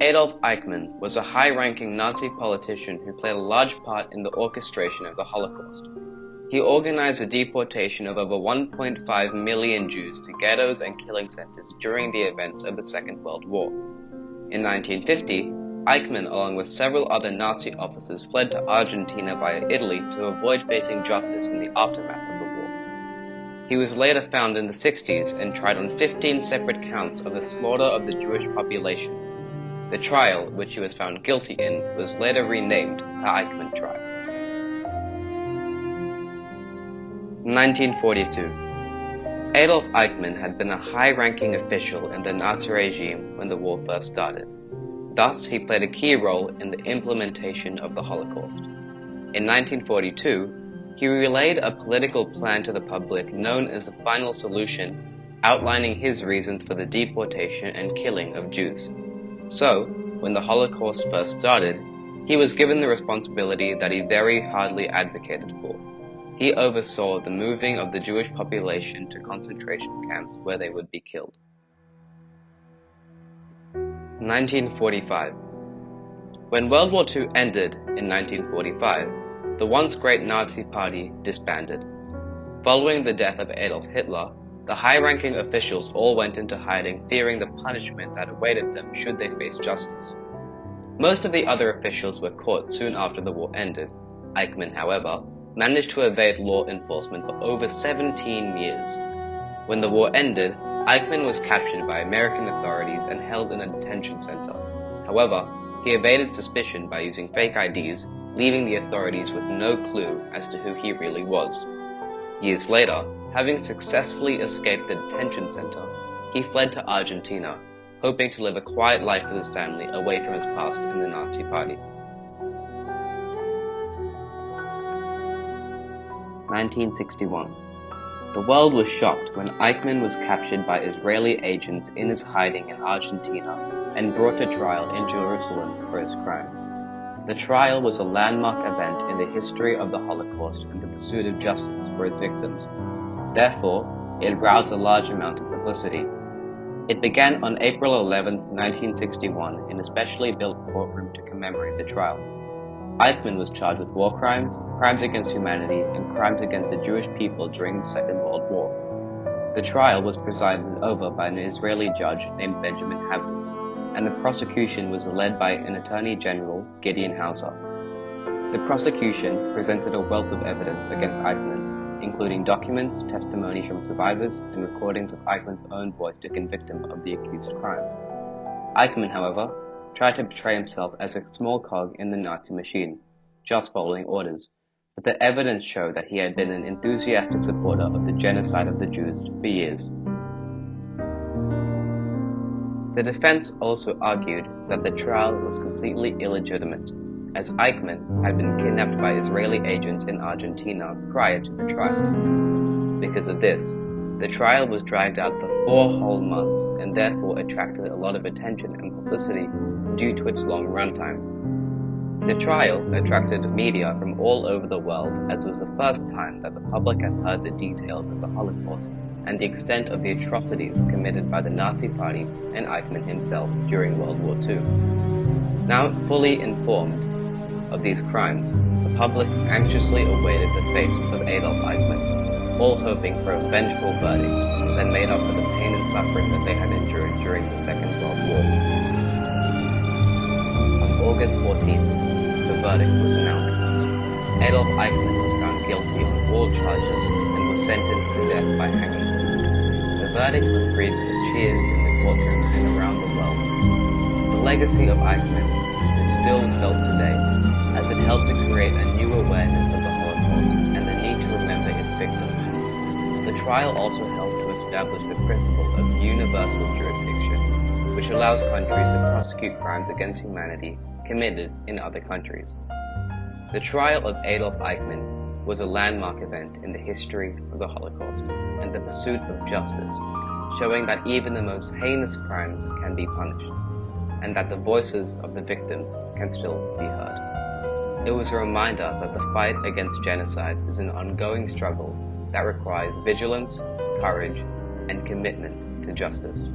Adolf Eichmann was a high-ranking Nazi politician who played a large part in the orchestration of the Holocaust. He organized the deportation of over 1.5 million Jews to ghettos and killing centers during the events of the Second World War. In 1950, Eichmann, along with several other Nazi officers, fled to Argentina via Italy to avoid facing justice in the aftermath of the war. He was later found in the 60s and tried on 15 separate counts of the slaughter of the Jewish population. The trial, which he was found guilty in, was later renamed the Eichmann trial. 1942. Adolf Eichmann had been a high-ranking official in the Nazi regime when the war first started. Thus, he played a key role in the implementation of the Holocaust. In 1942, he relayed a political plan to the public known as the Final Solution, outlining his reasons for the deportation and killing of Jews. So, when the Holocaust first started, he was given the responsibility that he very hardly advocated for. He oversaw the moving of the Jewish population to concentration camps where they would be killed. 1945. When World War II ended in 1945, the once great Nazi Party disbanded. Following the death of Adolf Hitler, the high-ranking officials all went into hiding, fearing the punishment that awaited them should they face justice. Most of the other officials were caught soon after the war ended. Eichmann, however, managed to evade law enforcement for over 17 years. When the war ended, Eichmann was captured by American authorities and held in a detention center. However, he evaded suspicion by using fake IDs, leaving the authorities with no clue as to who he really was. Years later, having successfully escaped the detention center, he fled to Argentina, hoping to live a quiet life with his family away from his past in the Nazi Party. 1961. The world was shocked when Eichmann was captured by Israeli agents in his hiding in Argentina and brought to trial in Jerusalem for his crime. The trial was a landmark event in the history of the Holocaust and the pursuit of justice for its victims. Therefore, it roused a large amount of publicity. It began on April 11, 1961, in a specially built courtroom to commemorate the trial. Eichmann was charged with war crimes, crimes against humanity, and crimes against the Jewish people during the Second World War. The trial was presided over by an Israeli judge named Benjamin Havner, and the prosecution was led by an Attorney General, Gideon Hauser. The prosecution presented a wealth of evidence against Eichmann, including documents, testimony from survivors, and recordings of Eichmann's own voice to convict him of the accused crimes. Eichmann, however, tried to portray himself as a small cog in the Nazi machine, just following orders, but the evidence showed that he had been an enthusiastic supporter of the genocide of the Jews for years. The defense also argued that the trial was completely illegitimate, as Eichmann had been kidnapped by Israeli agents in Argentina prior to the trial. Because of this, the trial was dragged out for 4 whole months and therefore attracted a lot of attention and publicity due to its long runtime. The trial attracted media from all over the world as it was the first time that the public had heard the details of the Holocaust and the extent of the atrocities committed by the Nazi Party and Eichmann himself during World War II. Now fully informed of these crimes, the public anxiously awaited the fate of Adolf Eichmann, all hoping for a vengeful verdict that made up for the pain and suffering that they had endured during the Second World War. On August 14th, the verdict was announced. Adolf Eichmann was found guilty on all charges and was sentenced to death by hanging. The verdict was greeted with cheers in the courtroom and around the world. The legacy of Eichmann is still felt today, as it helped to create a new awareness of the Holocaust and the need to remember its victims. The trial also helped to establish the principle of universal jurisdiction, which allows countries to prosecute crimes against humanity committed in other countries. The trial of Adolf Eichmann was a landmark event in the history of the Holocaust and the pursuit of justice, showing that even the most heinous crimes can be punished, and that the voices of the victims can still be heard. It was a reminder that the fight against genocide is an ongoing struggle that requires vigilance, courage, and commitment to justice.